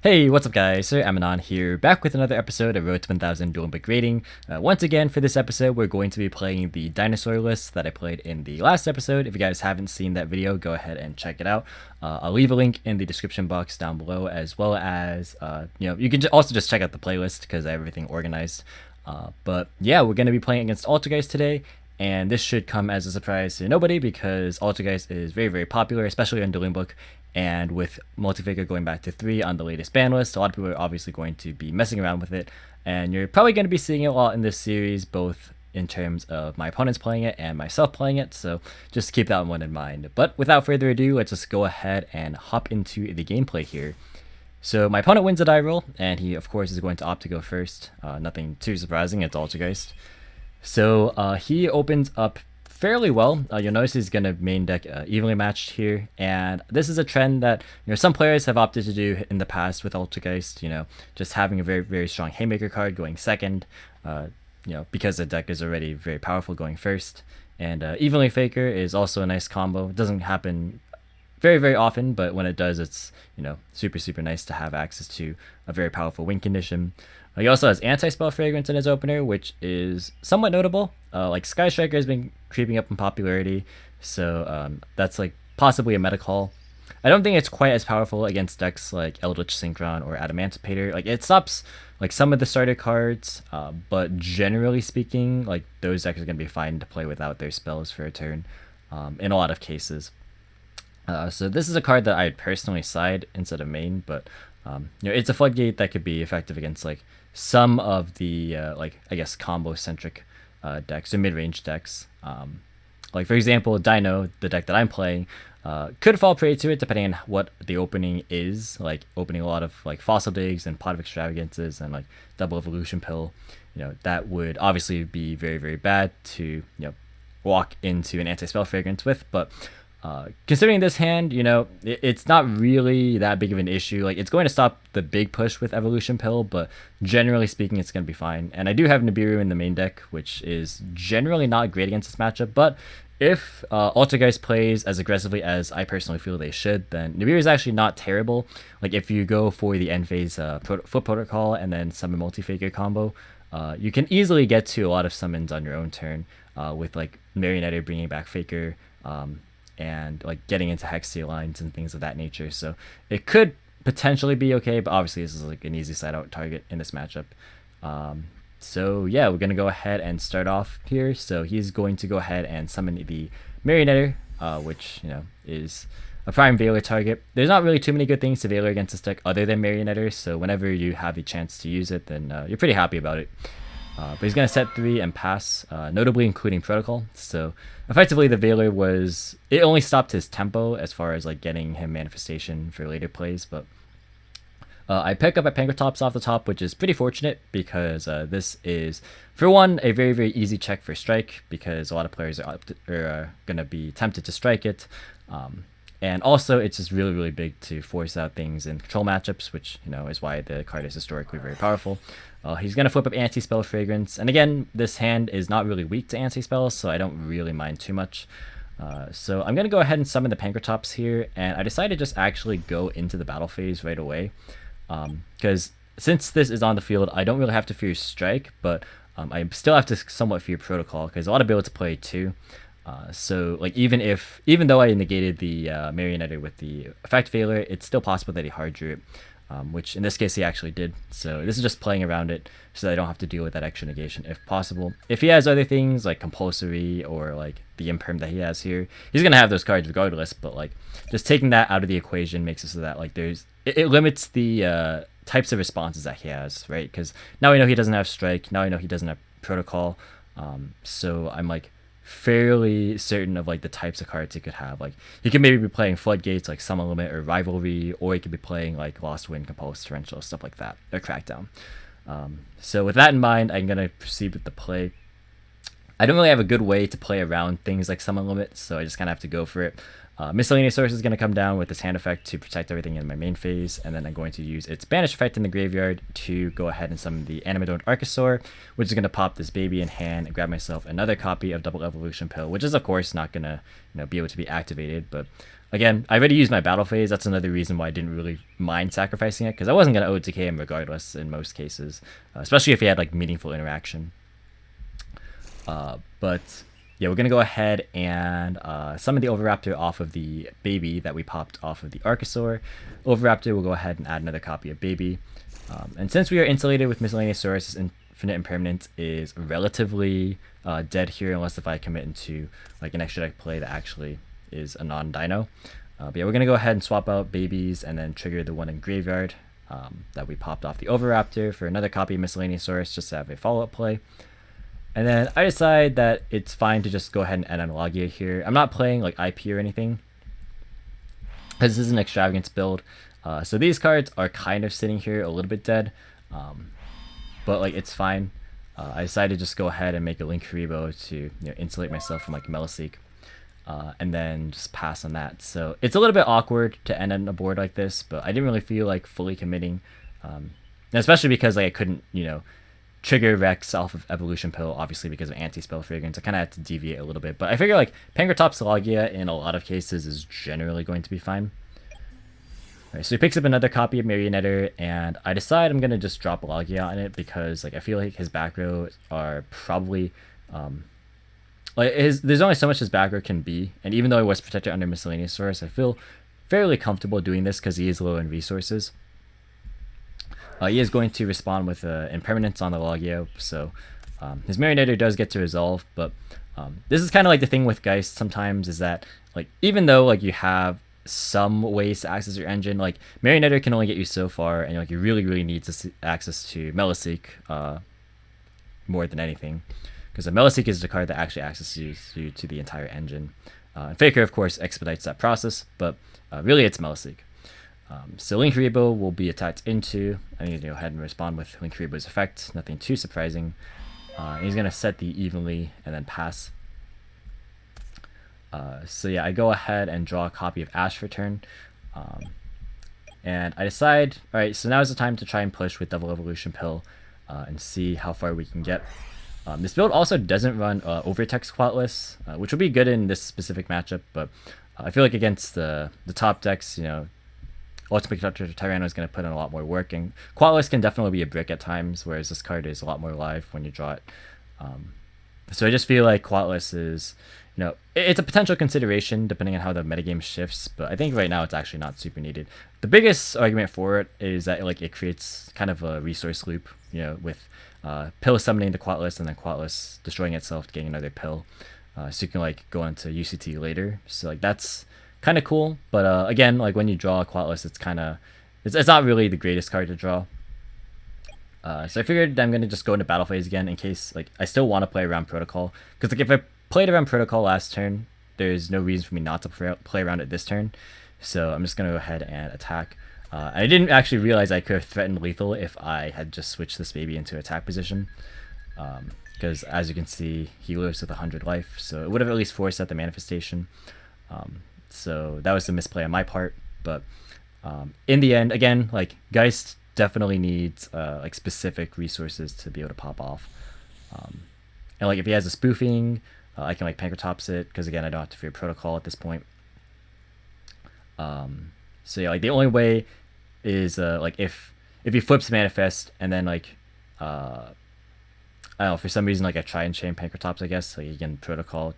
Hey, what's up guys? Sir Emanon here, back with another episode of Road to 1000 DuelingBook rating. Once again, for this episode, we're going to be playing the Dinosaur list that I played in the last episode. If you guys haven't seen that video, go ahead and check it out. I'll leave a link in the description box down below, as well as, you can also just check out the playlist because I have everything organized. But yeah, we're going to be playing against Altergeist today. And this should come as a surprise to nobody because Altergeist is very, very popular, especially on DuelingBook. And with Multifigure going back to 3 on the latest ban list, a lot of people are obviously going to be messing around with it. And you're probably going to be seeing it a lot in this series, both in terms of my opponents playing it and myself playing it. So just keep that one in mind. But without further ado, let's just go ahead and hop into the gameplay here. So my opponent wins a die roll, and he, of course, is going to opt to go first. Nothing too surprising, it's Altergeist. So he opens up fairly well. You'll notice he's going to main deck evenly matched here, and this is a trend that some players have opted to do in the past with Altergeist. Just having a very, very strong Haymaker card going second, because the deck is already very powerful going first. And evenly Faker is also a nice combo. It doesn't happen very, very often, but when it does, it's super, super nice to have access to a very powerful win condition. He also has Anti-Spell Fragrance in his opener, which is somewhat notable. Like Sky Striker has been creeping up in popularity, so that's like possibly a meta call. I don't think it's quite as powerful against decks like Eldritch Synchron or Adamantipator. Like it stops like some of the starter cards, but generally speaking, like those decks are gonna be fine to play without their spells for a turn, in a lot of cases. So this is a card that I'd personally side instead of main, but it's a floodgate that could be effective against like some of the I guess combo centric decks or mid-range decks. Like for example, Dino, the deck that I'm playing, could fall prey to it depending on what the opening is. Like opening a lot of like Fossil Digs and Pot of Extravagances and like Double Evolution Pill. That would obviously be very, very bad to walk into an Anti-Spell Fragrance with, but considering this hand, it's not really that big of an issue. Like it's going to stop the big push with Evolution Pill, but generally speaking, it's going to be fine. And I do have Nibiru in the main deck, which is generally not great against this matchup. But if Altergeist plays as aggressively as I personally feel they should, then Nibiru is actually not terrible. Like if you go for the end phase Foot Protocol and then summon Multi-Figure combo, you can easily get to a lot of summons on your own turn with like Marionette bringing back Faker. And like getting into Hexia lines and things of that nature. So it could potentially be okay, but obviously this is like an easy side out target in this matchup. So yeah, we're gonna go ahead and start off here. So he's going to go ahead and summon the Marionette, which is a prime Veiler target. There's not really too many good things to Veiler against this deck other than Marionette, so whenever you have a chance to use it, then you're pretty happy about it. But he's going to set 3 and pass, notably including Protocol. So effectively the Veiler it only stopped his tempo as far as like getting him Manifestation for later plays. But I pick up at Pankratops off the top, which is pretty fortunate because this is, for one, a very, very easy check for Strike because a lot of players are going to be tempted to strike it. And also, it's just really, really big to force out things in control matchups, which, is why the card is historically very powerful. He's going to flip up Anti-Spell Fragrance. And again, this hand is not really weak to Anti-Spells, so I don't really mind too much. So I'm going to go ahead and summon the Pankratops here. And I decided to just actually go into the battle phase right away. Because since this is on the field, I don't really have to fear Strike, but I still have to somewhat fear Protocol, because I ought to be able to play 2. So like even though I negated the Marionette with the effect Veiler, it's still possible that he hard drew it, which in this case he actually did. So this is just playing around it so that I don't have to deal with that extra negation if possible. If he has other things like Compulsory or like the Imperm that he has here, he's gonna have those cards regardless. But like just taking that out of the equation makes it so that like it limits the types of responses that he has, right? Because now I know he doesn't have Strike. Now I know he doesn't have Protocol. So I'm like fairly certain of like the types of cards he could have. Like he could maybe be playing Floodgates like Summon Limit or Rivalry, or he could be playing like Lost Wind, Compulse, Torrential, stuff like that, or Crackdown. So with that in mind, I'm gonna proceed with the play. I don't really have a good way to play around things like Summon Limit, so I just kind of have to go for it. Miscellaneous Source is going to come down with this hand effect to protect everything in my main phase, and then I'm going to use its banish effect in the graveyard to go ahead and summon the Emanon Archosaur, which is going to pop this baby in hand and grab myself another copy of Double Evolution Pill, which is of course not going to be able to be activated. But again, I already used my battle phase. That's another reason why I didn't really mind sacrificing it, because I wasn't going to OTK him regardless in most cases, especially if he had like meaningful interaction. But yeah, we're going to go ahead and summon the Oviraptor off of the baby that we popped off of the Archosaur. Oviraptor will go ahead and add another copy of baby. And since we are insulated with Miscellaneous Source, Infinite Impermanence is relatively dead here, unless if I commit into like an extra deck play that actually is a non-dino. But yeah, we're going to go ahead and swap out babies and then trigger the one in graveyard that we popped off the Oviraptor for another copy of Miscellaneous Source, just to have a follow-up play. And then I decide that it's fine to just go ahead and add Analogia here. I'm not playing like IP or anything, because this is an extravagance build. So these cards are kind of sitting here a little bit dead, but like it's fine. I decided to just go ahead and make a Linkuriboh to insulate myself from like Meliseek, and then just pass on that. So it's a little bit awkward to end on a board like this, but I didn't really feel like fully committing, especially because like I couldn't trigger Rex off of Evolution Pill, obviously because of anti-spell fragrance. I kind of had to deviate a little bit, but I figure like Pankratops Logia in a lot of cases is generally going to be fine. Alright, so he picks up another copy of Marionettor, and I decide I'm gonna just drop Logia on it because like I feel like his back row are probably there's only so much his back row can be, and even though I was protected under Miscellaneous Source, I feel fairly comfortable doing this because he is low in resources. He is going to respond with Impermanence on the Yugioh, so his Marionettor does get to resolve, but this is kind of like the thing with Geist sometimes, is that like even though like you have some ways to access your engine, like Marionettor can only get you so far, and like you really need to access to Meliseek more than anything, because Meliseek is the card that actually accesses you to the entire engine. And Faker of course expedites that process, but really it's Meliseek. So Linkuriboh will be attacked into. I need to go ahead and respond with Linkuriboh's effect. Nothing too surprising. He's going to set the evenly and then pass. So yeah, I go ahead and draw a copy of Ash for turn. And I decide, alright, so now is the time to try and push with Double Evolution Pill and see how far we can get. This build also doesn't run Overtext Quatless, which will be good in this specific matchup, but I feel like against the top decks, Ultimate Conductor Tyranno is going to put in a lot more work, and Quatless can definitely be a brick at times, whereas this card is a lot more live when you draw it. So I just feel like Quatless is, it's a potential consideration depending on how the metagame shifts, but I think right now it's actually not super needed. The biggest argument for it is that like it creates kind of a resource loop, with Pill summoning the Quatless and then Quatless destroying itself to getting another Pill, so you can like go into UCT later. So like that's kind of cool, but again, like when you draw a Quatless, it's not really the greatest card to draw. So I figured I'm gonna just go into battle phase again in case like I still want to play around Protocol, because like if I played around Protocol last turn, there's no reason for me not to play around it this turn. So I'm just gonna go ahead and attack. I didn't actually realize I could have threatened lethal if I had just switched this baby into attack position, because as you can see, he lives with 100 life, so it would have at least forced out the manifestation. So that was a misplay on my part, but in the end, again, like Geist definitely needs like specific resources to be able to pop off. And like if he has a spoofing, I can like Pankratops it, because again I don't have to fear Protocol at this point. So yeah, like the only way is like if he flips Manifest and then like I don't know, for some reason like I try and chain Pankratops, I guess like you can Protocol,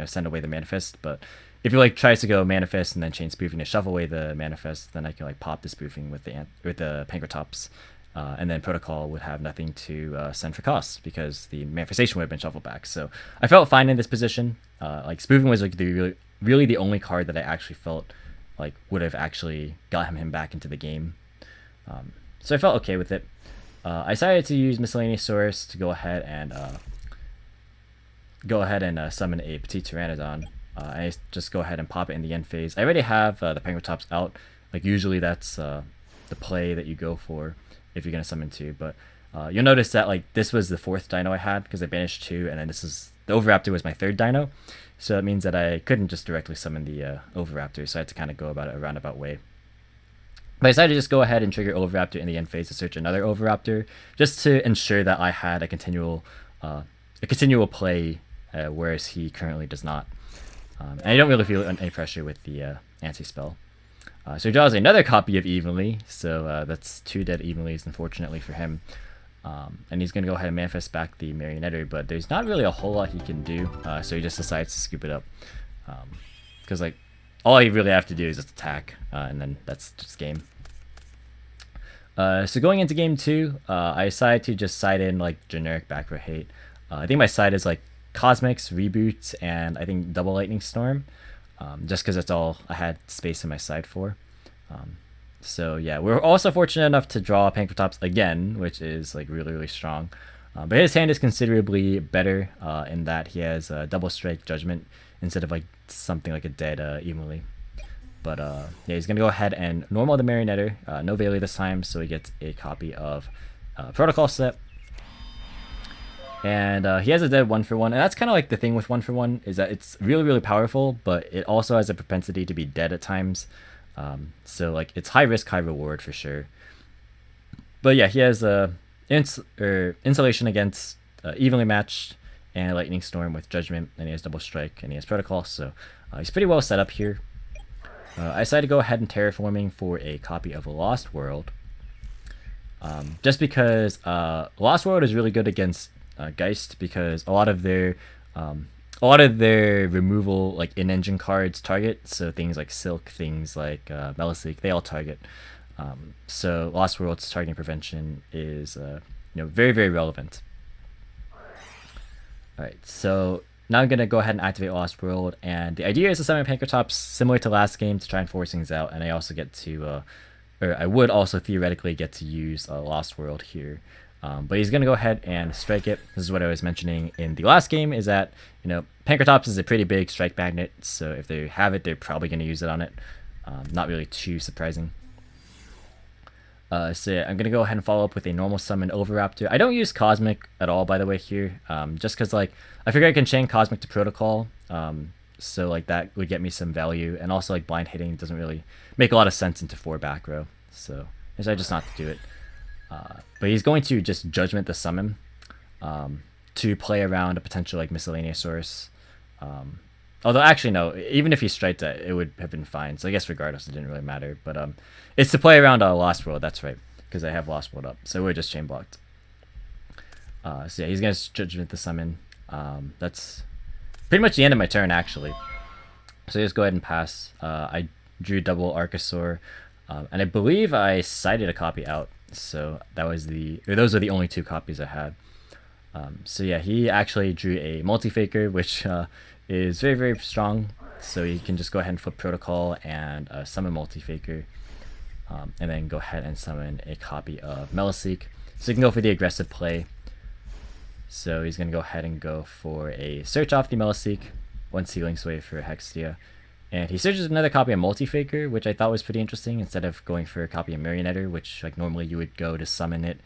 send away the Manifest, but if he like tries to go Manifest and then chain spoofing to shuffle away the Manifest, then I can like pop the spoofing with the Pankratops, and then Protocol would have nothing to send for cost because the manifestation would have been shuffled back. So I felt fine in this position. Like spoofing was like really the only card that I actually felt like would have actually got him back into the game. So I felt okay with it. I decided to use Miscellaneous Source to go ahead and summon a Petite Pteranodon. I just go ahead and pop it in the end phase. I already have the Pankratops out. Like usually that's the play that you go for if you're gonna summon two, but You'll notice that like this was the 4th dino I had because I banished 2, and then this is the Oviraptor was my 3rd dino. So that means that I couldn't just directly summon the Oviraptor, so I had to kind of go about it a roundabout way. But I decided to just go ahead and trigger Oviraptor in the end phase to search another Oviraptor, just to ensure that I had a continual play, whereas he currently does not. And I don't really feel any pressure with the anti-spell. So he draws another copy of Evenly, so that's 2 dead Evenlys, unfortunately for him. And he's going to go ahead and manifest back the Marionetter, but there's not really a whole lot he can do, so he just decides to scoop it up. Because like all you really have to do is just attack, and then that's just game. So going into game 2, I decided to just side in like generic back row hate. I think my side is like Cosmics, Reboot, and I think Double Lightning Storm, just because that's all I had space in my side for. So yeah, we're also fortunate enough to draw Pankratops again, which is like really strong. But his hand is considerably better in that he has Double Strike Judgment instead of like something like a dead Evenly. But yeah, he's gonna go ahead and normal the Marionetter, no Veiler this time, so he gets a copy of Protocol Set. And he has a dead 1-for-1, and that's kind of like the thing with 1-for-1 is that it's really powerful, but it also has a propensity to be dead at times. So like it's high risk, high reward for sure. But yeah, he has Insulation against Evenly Matched and Lightning Storm with Judgment, and he has Double Strike, and he has Protocol, so he's pretty well set up here. I decided to go ahead and Terraforming for a copy of Lost World, just because Lost World is really good against Geist, because a lot of their removal like in-engine cards target, so things like Silk, things like Melisleek, they all target. So Lost World's targeting prevention is very relevant. Alright, so now I'm gonna go ahead and activate Lost World, and the idea is to summon Pankratops similar to last game to try and force things out, and I also get to or I would also theoretically get to use Lost World here. But he's going to go ahead and strike it. This is what I was mentioning in the last game, is that, Pankratops is a pretty big strike magnet, so if they have it, they're probably going to use it on it. Not really too surprising. So yeah, I'm going to go ahead and follow up with a normal summon Oviraptor. I don't use Cosmic at all, by the way, here, just because, like, I figure I can chain Cosmic to Protocol, so, like, that would get me some value, and also, like, blind hitting doesn't really make a lot of sense into 4 back row, so I decided just not to do it. But he's going to just Judgment the summon to play around a potential like miscellaneous source. Although actually no, even if he striked that, it would have been fine. So I guess regardless, it didn't really matter. But it's to play around Lost World. That's right, because I have Lost World up, so we're just chain blocked. So yeah, he's gonna Judgment the summon. That's pretty much the end of my turn actually. So just go ahead and pass. I drew double Archosaur, and I believe I sided a copy out. So that was those are the only 2 copies I had. So yeah, he actually drew a multi-faker, which is very strong. So you can just go ahead and flip Protocol and summon multi-faker, and then go ahead and summon a copy of Melisleek. So you can go for the aggressive play. So he's going to go ahead and go for a search off the Melisleek, 1 Sealing Sway for Hextia. And he searches another copy of Multi-Faker, which I thought was pretty interesting, instead of going for a copy of Marionetter, which like normally you would go to summon it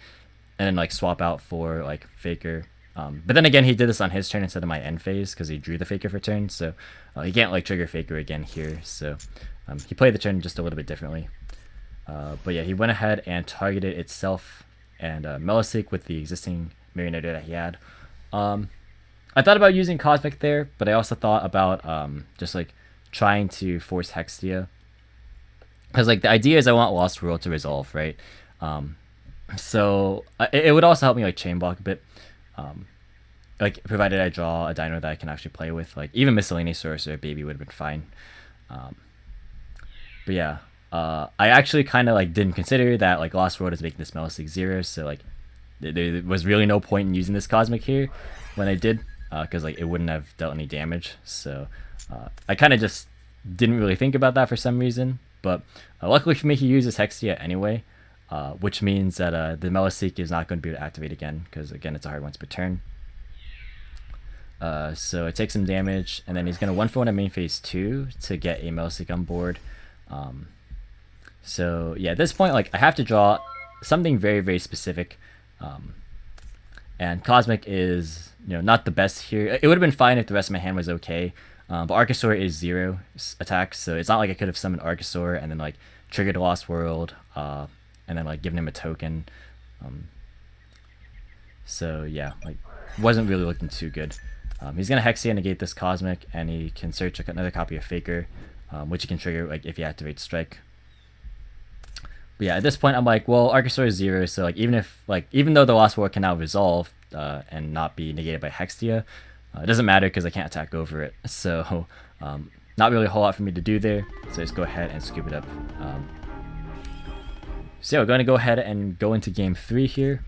and then like swap out for like Faker. But then again, he did this on his turn instead of my end phase because he drew the Faker for turn, so he can't like trigger Faker again here. So he played the turn just a little bit differently. But yeah, he went ahead and targeted itself and Melisleek with the existing Marionetter that he had. I thought about using Cosmic there, but I also thought about just like trying to force Hextia, because like the idea is I want Lost World to resolve, right? So it would also help me like chain block a bit, like provided I draw a dino that I can actually play with. Like even Miscellaneous Source or Baby would have been fine. But yeah, I actually kind of like didn't consider that like Lost World is making this Melisleek 0, so like there was really no point in using this Cosmic here when I did, because like it wouldn't have dealt any damage. So I kind of just didn't really think about that for some reason, but luckily for me, he uses Hextia anyway, which means that the Melisleek is not going to be able to activate again, because again, it's a hard once per turn. So it takes some damage, and then he's going to 1-for-1 at main phase 2 to get a Melisleek on board. So yeah, at this point, like I have to draw something very specific, And Cosmic is, not the best here. It would have been fine if the rest of my hand was okay. But Archosaur is 0 attacks, so it's not like I could have summoned Archosaur and then like triggered Lost World, and then like given him a token. So yeah, like wasn't really looking too good. He's gonna Hexia negate this Cosmic, and he can search like another copy of Faker, which he can trigger like if he activates Strike. But yeah, at this point I'm like, well, Archosaur is 0, so like even though the Lost World can now resolve and not be negated by Hexia, it doesn't matter because I can't attack over it. So not really a whole lot for me to do there. So just go ahead and scoop it up. So yeah, we're going to go ahead and go into game 3 here.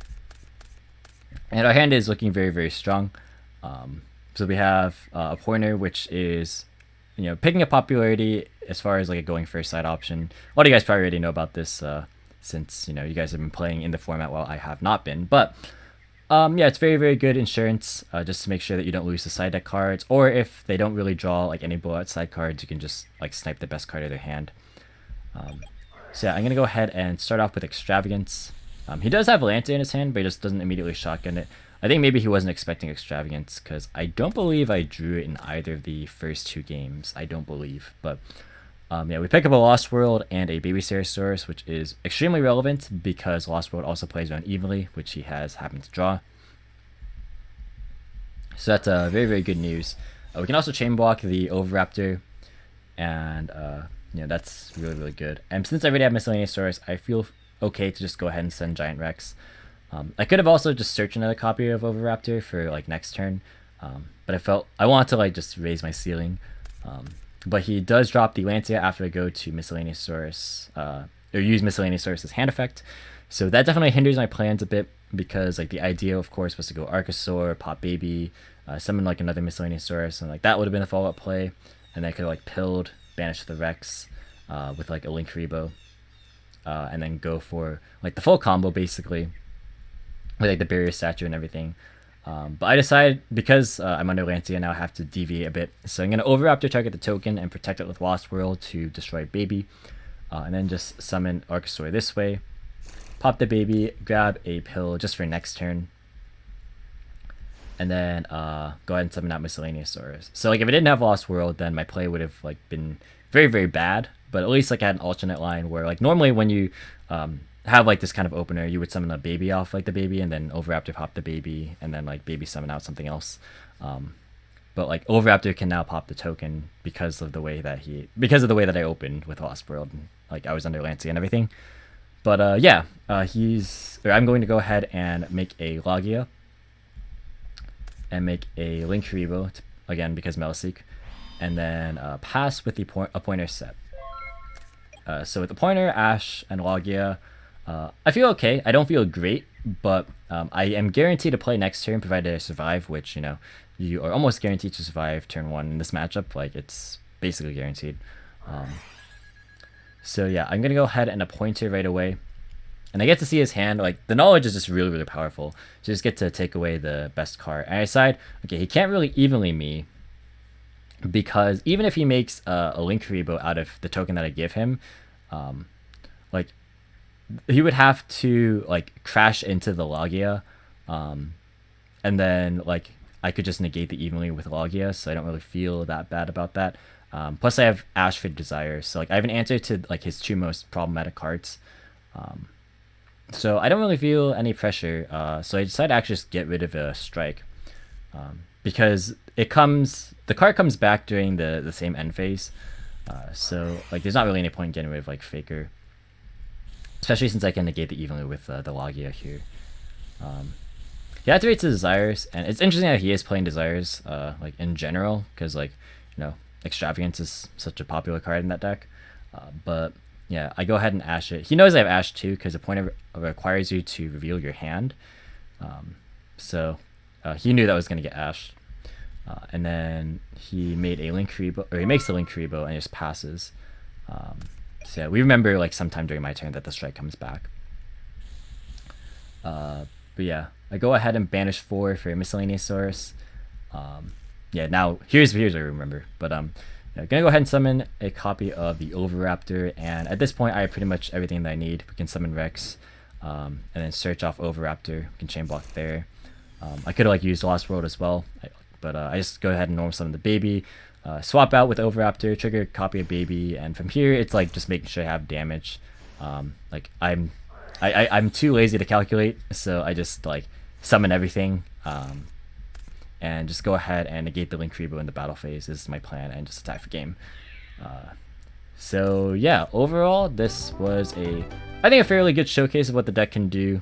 And our hand is looking very, very strong. So we have a pointer, which is, picking up popularity as far as like a going first side option. A lot of you guys probably already know about this since, you guys have been playing in the format while I have not been. But yeah, it's very, very good insurance just to make sure that you don't lose the side deck cards. Or if they don't really draw like any blowout side cards, you can just like snipe the best card of their hand. So yeah, I'm going to go ahead and start off with Extravagance. He does have Lanta in his hand, but he just doesn't immediately shotgun it. I think maybe he wasn't expecting Extravagance because I don't believe I drew it in either of the first 2 games. I don't believe. But yeah, we pick up a Lost World and a Baby Ceratosaurus, which is extremely relevant because Lost World also plays around evenly, which he has happened to draw. So that's very, very good news. We can also chain block the Oviraptor, and that's really, really good. And since I already have Miscellaneousaurus, I feel okay to just go ahead and send Giant Rex. I could have also just searched another copy of Oviraptor for like next turn, but I wanted to like just raise my ceiling. But he does drop the Lancia after I go to Miscellaneousaurus, or use Miscellaneousaurus' hand effect. So that definitely hinders my plans a bit because like the idea, of course, was to go Archosaur, pop Baby, summon like another Miscellaneousaurus, and like that would have been a follow-up play. And then I could have like pilled, banish the Rex with like a Linkuriboh, and then go for like the full combo basically with like the barrier statue and everything. But I decided because I'm under Lancia now, I have to deviate a bit. So I'm going to Oviraptor target the token and protect it with Lost World to destroy Baby. And then just summon Archosaur this way. Pop the Baby, grab a pill just for next turn. And then go ahead and summon out Miscellaneousaurus. So like if I didn't have Lost World, then my play would have like been very, very bad. But at least like I had an alternate line where like normally when you have like this kind of opener, you would summon a Baby off like the Baby and then Oviraptor pop the Baby and then like Baby summon out something else. But like Oviraptor can now pop the token because of the way that I opened with Lost World. Like I was under Lancia and everything. But yeah, I'm going to go ahead and make a Logia and make a Linkuriboh again because Meliseek, and then pass with a pointer set. So with the pointer, Ash, and Logia, I feel okay. I don't feel great, but I am guaranteed to play next turn provided I survive, which, you are almost guaranteed to survive turn 1 in this matchup. Like, it's basically guaranteed. So yeah, I'm going to go ahead and a pointer right away. And I get to see his hand. Like, the knowledge is just really, really powerful. So just get to take away the best card. And I decide, okay, he can't really evenly me, because even if he makes a Linkuriboh out of the token that I give him, like he would have to like crash into the Logia, and then like I could just negate the evenly with Logia, so I don't really feel that bad about that. Plus I have Ash for Desire, so like I have an answer to like his 2 most problematic cards. So I don't really feel any pressure. So I decided to actually just get rid of a Strike, because the card comes back during the same end phase. So like there's not really any point in getting rid of like Faker, especially since I can negate the evenly with the Logia here. He activates the Desires, and it's interesting that he is playing Desires like in general, because like Extravagance is such a popular card in that deck. But yeah, I go ahead and Ash it. He knows I have Ash too, because the pointer requires you to reveal your hand. So he knew that was going to get Ashed. And then he made a Linkuriboh, or he makes a Linkuriboh and just passes. So yeah, we remember like sometime during my turn that the Strike comes back. But yeah, I go ahead and banish 4 for Miscellaneousaurus. Yeah, now here's what I remember. But I'm gonna go ahead and summon a copy of the Oviraptor, and at this point I have pretty much everything that I need. We can summon Rex, and then search off Oviraptor. We can chain block there. I could have like used Lost World as well, but I just go ahead and normal summon the baby, swap out with Overraptor, trigger copy of baby, and from here it's like just making sure I have damage. Like I'm too lazy to calculate, so I just like summon everything, and just go ahead and negate the Linkuriboh in the battle phase. This is my plan, and just attack for game. So yeah, overall this was I think a fairly good showcase of what the deck can do.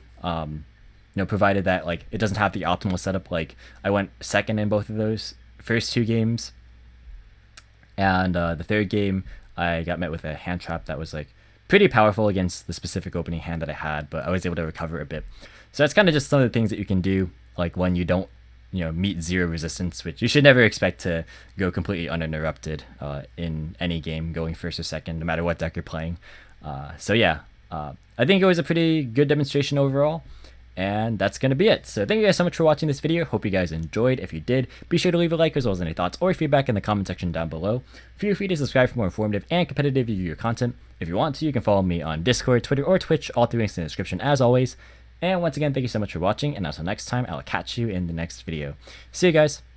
Provided that like it doesn't have the optimal setup. Like I went second in both of those first 2 games, and the third game I got met with a hand trap that was like pretty powerful against the specific opening hand that I had, but I was able to recover a bit. So that's kind of just some of the things that you can do, like when you don't meet 0 resistance, which you should never expect to go completely uninterrupted in any game, going first or second, no matter what deck you're playing. So yeah, I think it was a pretty good demonstration overall. And that's going to be it. So thank you guys so much for watching this video. Hope you guys enjoyed. If you did, be sure to leave a like as well as any thoughts or feedback in the comment section down below. Feel free to subscribe for more informative and competitive Yu-Gi-Oh content. If you want to, you can follow me on Discord, Twitter, or Twitch, all 3 links in the description as always. And once again, thank you so much for watching, and until next time, I'll catch you in the next video. See you guys!